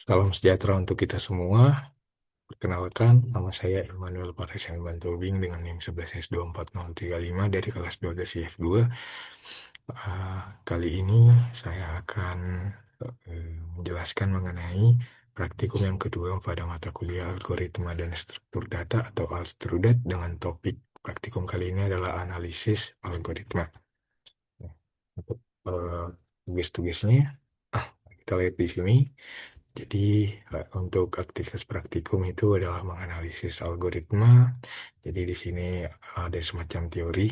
Salam sejahtera untuk kita semua. Perkenalkan, nama saya Immanuel Paresan Bantobing dengan NIM 11S24035 dari kelas 12 IF2. Kali ini saya akan menjelaskan mengenai praktikum yang kedua pada mata kuliah Algoritma dan Struktur Data atau Alstrudat dengan topik praktikum kali ini adalah analisis algoritma. Untuk tugas-tugasnya, kita lihat di sini. Jadi, untuk aktivitas praktikum itu adalah menganalisis algoritma. Jadi, di sini ada semacam teori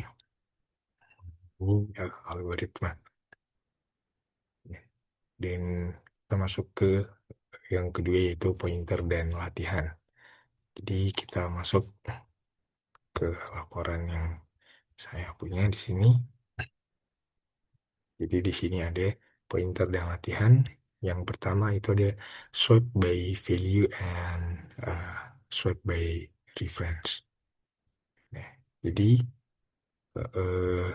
algoritma. Dan kita masuk ke yang kedua yaitu pointer dan latihan. Jadi, kita masuk ke laporan yang saya punya di sini. Jadi, di sini ada pointer dan latihan. Yang pertama itu ada swipe by value and swipe by reference. Nah, jadi eh,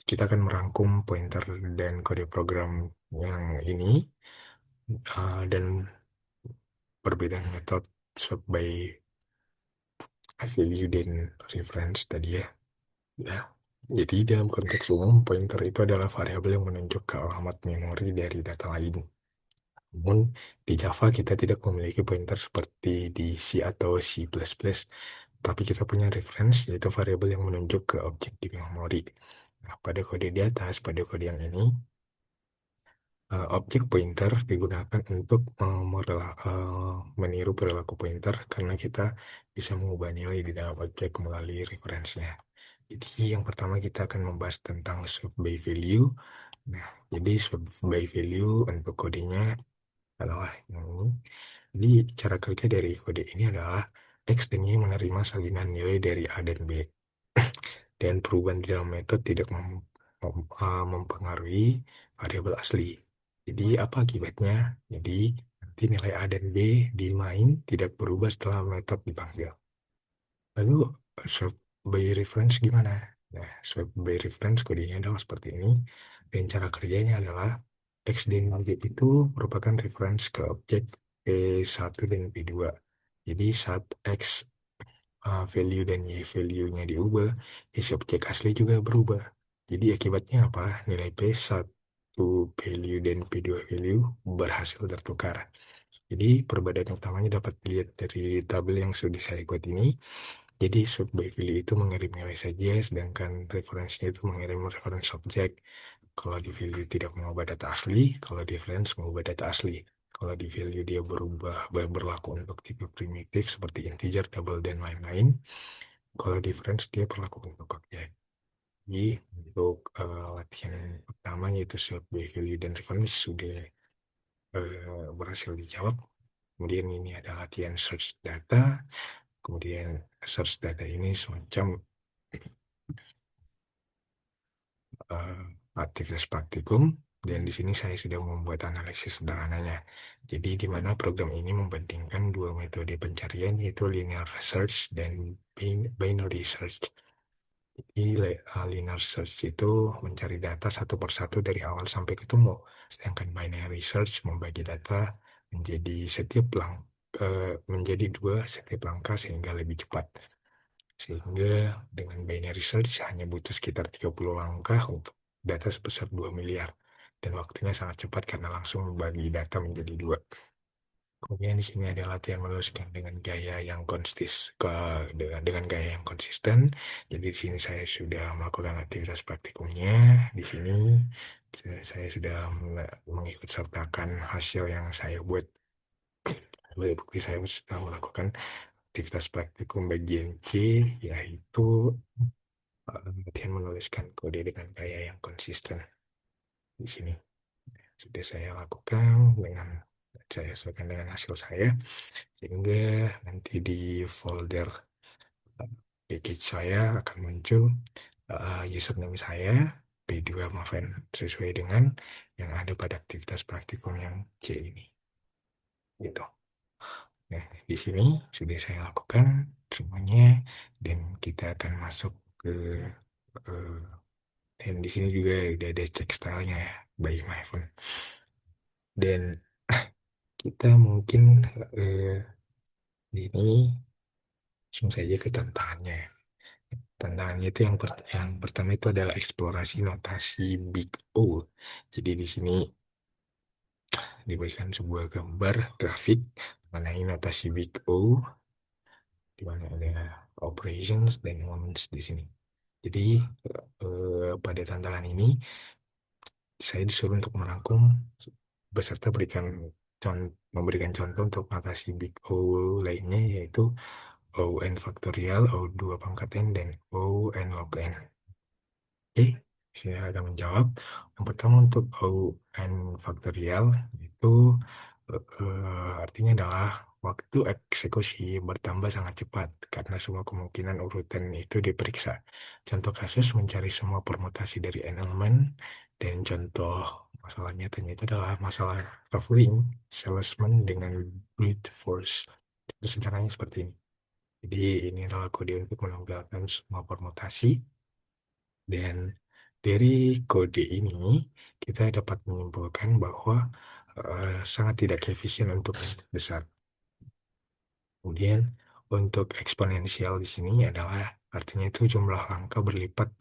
kita akan merangkum pointer dan kode program yang ini dan perbedaan metode sort by value dan reference tadi ya. Ya. Jadi dalam konteks umum, pointer itu adalah variabel yang menunjuk ke alamat memori dari data lain. Namun di Java kita tidak memiliki pointer seperti di C atau C++, tapi kita punya reference yaitu variabel yang menunjuk ke objek di memori. Nah, pada kode di atas, pada kode yang ini, objek pointer digunakan untuk meniru perilaku pointer karena kita bisa mengubah nilai di dalam objek melalui referensinya. Jadi yang pertama kita akan membahas tentang sub by value. Nah, jadi sub by value untuk kodenya adalah yang ini. Jadi cara kerja dari kode ini adalah X dan Y menerima salinan nilai dari A dan B. Dan perubahan di dalam metode tidak mempengaruhi variabel asli. Jadi apa akibatnya? Jadi nanti nilai A dan B di main tidak berubah setelah metode dipanggil. Lalu swap by reference gimana? Nah, swap by reference kodenya adalah seperti ini. Dan cara kerjanya adalah X dan Y itu merupakan reference ke objek P1 dan P2. Jadi saat X value dan Y value-nya diubah, isi objek asli juga berubah. Jadi akibatnya apa? Nilai P1 value dan P2 value berhasil tertukar. Jadi perbedaan utamanya dapat dilihat dari tabel yang sudah saya buat ini. Jadi sub by value itu mengirim nilai saja, sedangkan referensinya itu mengirim reference objek. Kalau di value tidak mengubah data asli, kalau difference mengubah data asli. Kalau di value dia berubah berlaku untuk tipe primitif seperti integer, double, dan lain-lain. Kalau difference dia berlaku untuk objek. Jadi untuk latihan yang pertama yaitu sub by value dan reference sudah berhasil dijawab. Kemudian ini ada latihan search data. Kemudian search data ini semacam eh, aktivitas praktikum dan di sini saya sudah membuat analisis sederhananya. Jadi di mana program ini membandingkan dua metode pencarian yaitu linear search dan binary search. Jadi linear search itu mencari data satu persatu dari awal sampai ketemu, sedangkan binary search membagi data menjadi menjadi dua setiap langkah sehingga lebih cepat. Sehingga dengan binary search hanya butuh sekitar 30 langkah untuk data sebesar 2 miliar. Dan waktunya sangat cepat karena langsung membagi data menjadi dua. Kemudian di sini ada latihan menuliskan dengan gaya yang dengan gaya yang konsisten. Jadi di sini saya sudah melakukan aktivitas praktikumnya. Di sini saya sudah mengikut sertakan hasil yang saya buat. Sebagai bukti saya sudah melakukan aktivitas praktikum bagian C, yaitu latihan menuliskan kode dengan gaya yang konsisten. Di sini sudah saya lakukan dengan saya sesuaikan dengan hasil saya, sehingga nanti di folder package saya akan muncul username saya P2 Maven sesuai dengan yang ada pada aktivitas praktikum yang C ini. Gitu. Nah, di sini sudah saya lakukan semuanya dan kita akan masuk ke eh, dan di sini juga udah ada cek stylenya ya by my phone. Dan kita mungkin eh, ini langsung saja ke tantangannya. Tantangannya itu yang pertama itu adalah eksplorasi notasi Big O. Jadi di sini diberikan sebuah gambar grafik mengenai notasi Big O, di mana ada operations dan moments di sini. Jadi pada tantangan ini saya disuruh untuk merangkum beserta memberikan contoh untuk notasi Big O lainnya, yaitu O n faktorial, O 2 pangkat n, dan O n log n. Oke, saya akan menjawab. Yang pertama untuk O n faktorial itu artinya adalah waktu eksekusi bertambah sangat cepat karena semua kemungkinan urutan itu diperiksa. Contoh kasus mencari semua permutasi dari n elemen, dan contoh masalah nyatanya itu adalah masalah shuffling salesman dengan brute force. Itu sederhananya seperti ini. Jadi ini adalah kode untuk menanggalkan semua permutasi, dan dari kode ini kita dapat menyimpulkan bahwa sangat tidak efisien untuk input besar. Kemudian untuk eksponensial di sini adalah artinya itu jumlah angka berlipat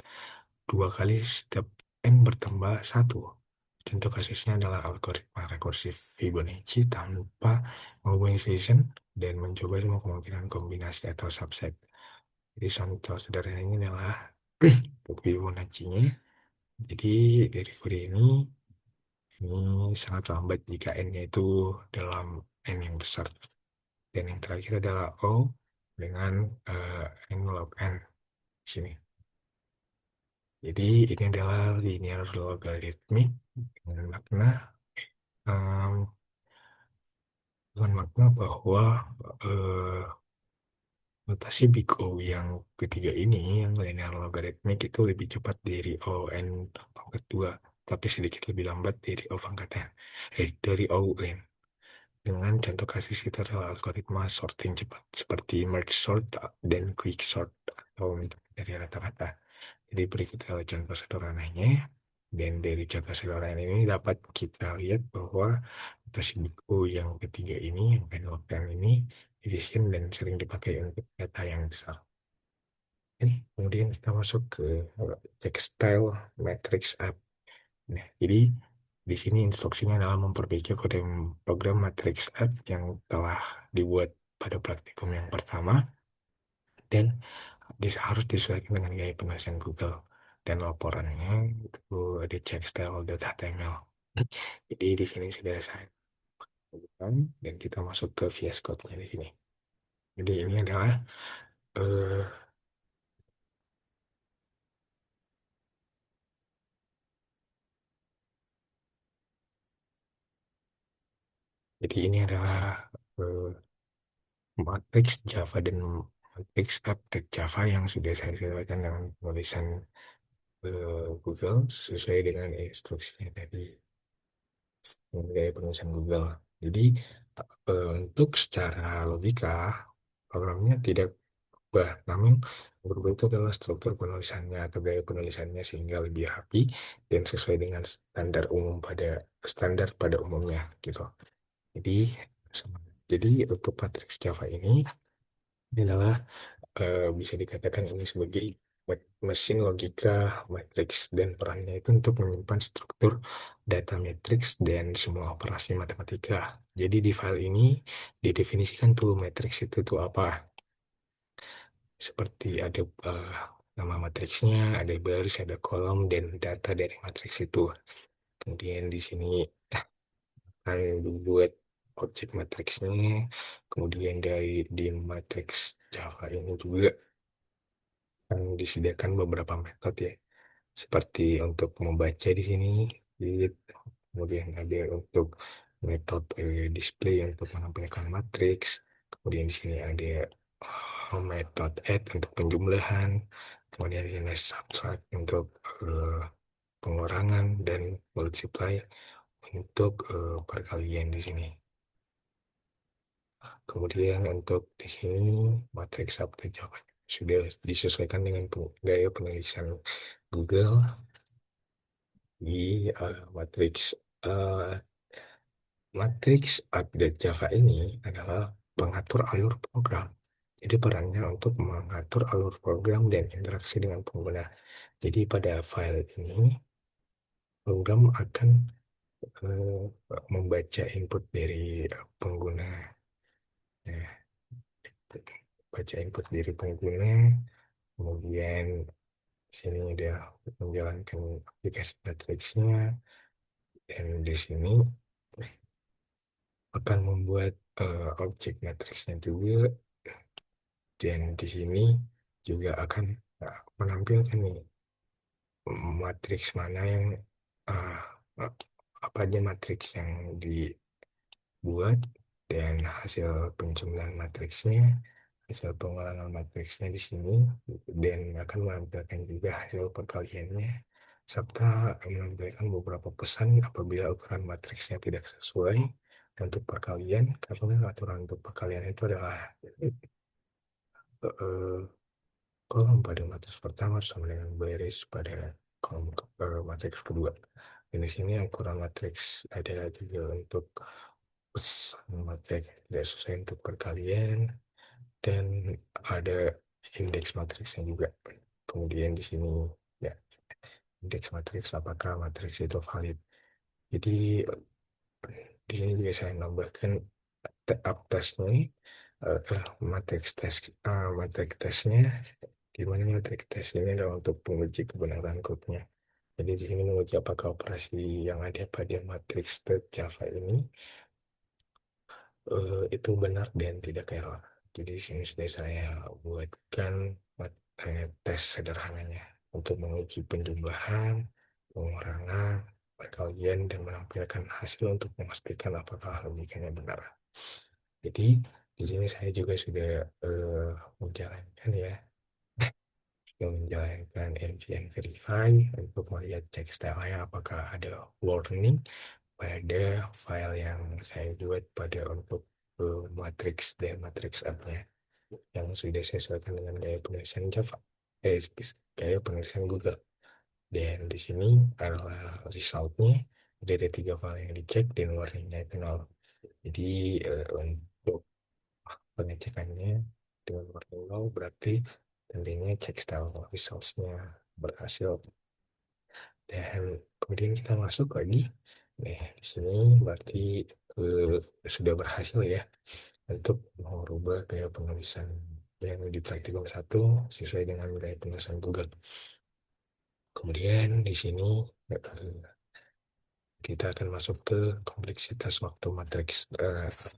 dua kali setiap n bertambah satu. Contoh kasusnya adalah algoritma rekursif Fibonacci tanpa mobilization dan mencoba semua kemungkinan kombinasi atau subset. Jadi contoh sederhananya adalah untuk Fibonacci-nya. Jadi dari kode ini sangat lambat jika n-nya itu dalam n yang besar. Dan yang terakhir adalah O dengan n log n di sini. Jadi ini adalah linear logarithmic dengan makna em, bahwa eh, notasi Big O yang ketiga ini, yang linear logarithmic, itu lebih cepat dari O n pangkat 2, tapi sedikit lebih lambat dari O pangkatnya, dari O n. Dengan contoh kasus itu adalah algoritma sorting cepat seperti merge sort dan quick sort atau dari rata-rata. Jadi berikut adalah contoh sederhananya. Dan dari contoh sederhana ini dapat kita lihat bahwa notasi Big O yang ketiga ini, yang penelitian ini, efisien dan sering dipakai untuk data yang besar. Ini kemudian kita masuk ke textile matrix app. Nah, jadi di sini instruksinya adalah memperbaiki kode program matrix app yang telah dibuat pada praktikum yang pertama, dan harus disesuaikan dengan gaya penulisan Google, dan laporannya itu ada textile.html. Jadi di sini sudah saya lakukan dan kita masuk ke VS Code-nya di sini. Jadi ini adalah eh, eh, matriks Java dan matriks update Java yang sudah saya sesuaikan dengan tulisan Google sesuai dengan instruksinya tadi, gaya penulisan Google. Jadi untuk secara logika programnya tidak berubah, namun yang berubah itu adalah struktur penulisannya atau gaya penulisannya sehingga lebih rapi dan sesuai dengan standar pada umumnya gitu. Jadi jadi untuk matriks Java ini adalah bisa dikatakan ini sebagai mesin logika matriks, dan perannya itu untuk menyimpan struktur data matriks dan semua operasi matematika. Jadi di file ini didefinisikan tuh matriks itu tuh apa. Seperti ada nama matriksnya, ada baris, ada kolom, dan data dari matriks itu. Kemudian di sini akan dibuat objek matriksnya. Kemudian di matriks Java ini juga akan disediakan beberapa metode ya. Seperti untuk membaca di sini, read. Kemudian ada untuk metode display untuk menampilkan matriks. Kemudian di sini ada metode add untuk penjumlahan. Kemudian di sini subtract untuk pengurangan, dan multiply untuk perkalian di sini. Kemudian untuk di sini matriks update jawabannya sudah disesuaikan dengan gaya penulisan Google di matriks Matrix update Java ini adalah pengatur alur program. Jadi perannya untuk mengatur alur program dan interaksi dengan pengguna. Jadi pada file ini, program akan membaca input dari pengguna. Nah, baca input dari pengguna, kemudian di sini dia menjalankan aplikasi matriksnya, dan di sini akan membuat objek matriksnya juga, dan di sini juga akan menampilkan nih matriks mana yang uh, apa aja matriks yang dibuat, dan hasil penjumlahan matriksnya, hasil pengulangan matriksnya di sini, dan akan menampilkan juga hasil perkaliannya, serta menampilkan beberapa pesan apabila ukuran matriksnya tidak sesuai untuk perkalian, karena aturan untuk perkalian itu adalah eh, kolom pada matriks pertama sama dengan baris pada kolom matriks kedua. Dan di sini ukuran matriks ada juga untuk pesan matriks tidak sesuai untuk perkalian, dan ada indeks matriksnya juga. Kemudian di sini ya, indeks matriks apakah matriks itu valid. Jadi di sini juga saya nambahkan up testnya, matriks tes, matriks tesnya, di mana matriks tes ini adalah untuk penguji kebenaran code-nya. Jadi di sini menguji apakah operasi yang ada pada matriks tes Java ini itu benar dan tidak error. Jadi di sini sudah saya buatkan tes sederhananya untuk menguji penjumlahan, pengurangan, perkalian, dan menampilkan hasil untuk memastikan apakah logikanya benar. Jadi di sini saya juga sudah menjalankan ya, sudah menjalankan npm verify untuk melihat cek style-nya apakah ada warning pada file yang saya buat pada untuk matrix dan matrix app-nya yang sudah saya sesuaikan dengan gaya penulisan Java, gaya penulisan Google. Dan di sini adalah resultnya, ada tiga file yang dicek dan warningnya itu nol. Jadi untuk pengecekannya dengan warning nol berarti tentunya cek style results-nya berhasil. Dan kemudian kita masuk lagi. Nah, di sini berarti sudah berhasil ya untuk merubah gaya penulisan yang di praktikum satu sesuai dengan gaya penulisan Google. Kemudian di sini kita akan masuk ke kompleksitas waktu matriks.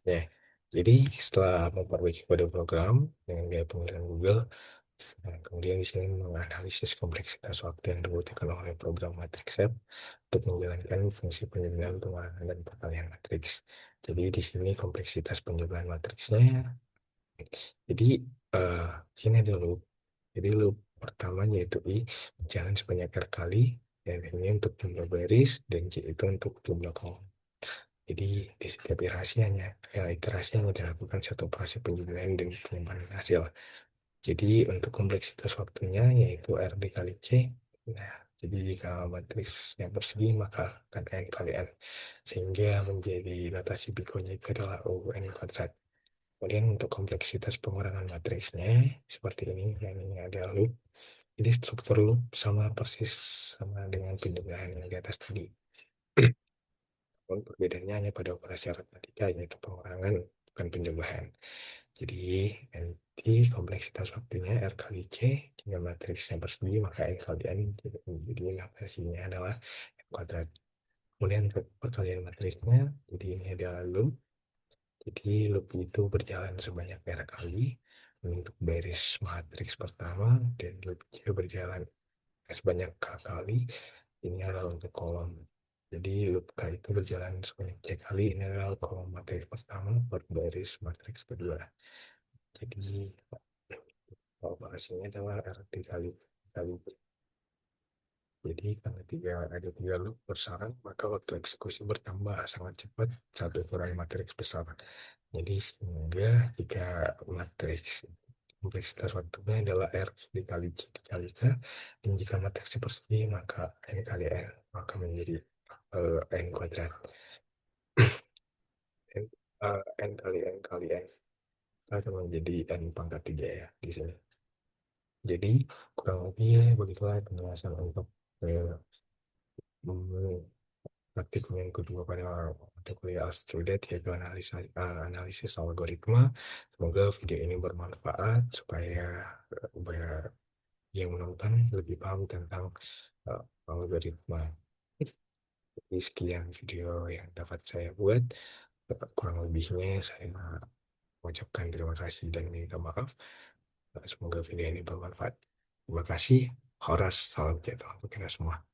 Ya. Jadi setelah memperbaiki kode program dengan gaya penulisan Google, nah, kemudian di sini menganalisis kompleksitas waktu yang dibutuhkan oleh program matriks app untuk menjalankan fungsi penjumlahan, pengurangan, dan perkalian matriks. Jadi di sini kompleksitas penjumlahan matriksnya. Jadi eh sini ada loop. Jadi loop pertama yaitu I berjalan sebanyak R kali, dan ini untuk jumlah baris, dan J itu untuk jumlah kolom. Jadi di setiap iterasi hanya dilakukan satu operasi penjumlahan dan penyimpanan hasil. Jadi untuk kompleksitas waktunya yaitu R dikali C. Nah, jadi jika matriksnya persegi maka akan N kali N. Sehingga menjadi notasi Piconya itu adalah UN kuadrat. Kemudian untuk kompleksitas pengurangan matriksnya seperti ini, yang ini ada loop. Jadi struktur loop sama persis sama dengan penjumlahan yang di atas tadi. Perbedaannya hanya pada operasi aritmatika, yaitu pengurangan bukan penjumlahan. Jadi nanti kompleksitas waktunya R kali C, jika matriksnya persegi maka N kali N, jadi notasinya adalah N kuadrat. Kemudian untuk perkalian matriksnya, jadi ini adalah loop. Jadi loop itu berjalan sebanyak R kali untuk baris matriks pertama, dan loop juga berjalan sebanyak K kali, ini adalah untuk kolom. Jadi loop K itu berjalan sebanyak C kali, ini adalah kolom matriks pertama per baris matriks kedua. Jadi operasinya adalah R dikali kali. Jadi karena ada tiga loop bersarang, maka waktu eksekusi bertambah sangat cepat saat ukuran matriks besar. Jadi sehingga jika matriks kompleksitas waktunya adalah R dikali C dikali K, dan jika matriksnya persegi maka N kali N maka menjadi N kuadrat. N kali N kali N. Kita cuma jadi N pangkat 3 ya di sini. Jadi kurang lebih ya begitulah penjelasan untuk eh, praktikum yang kedua pada mata kuliah Astrodet, yaitu analisis algoritma. Semoga video ini bermanfaat supaya yang menonton lebih paham tentang algoritma. Jadi sekian video yang dapat saya buat. Kurang lebihnya saya mengucapkan terima kasih dan minta maaf. Semoga video ini bermanfaat. Terima kasih. Horas, salam sejahtera untuk kita semua.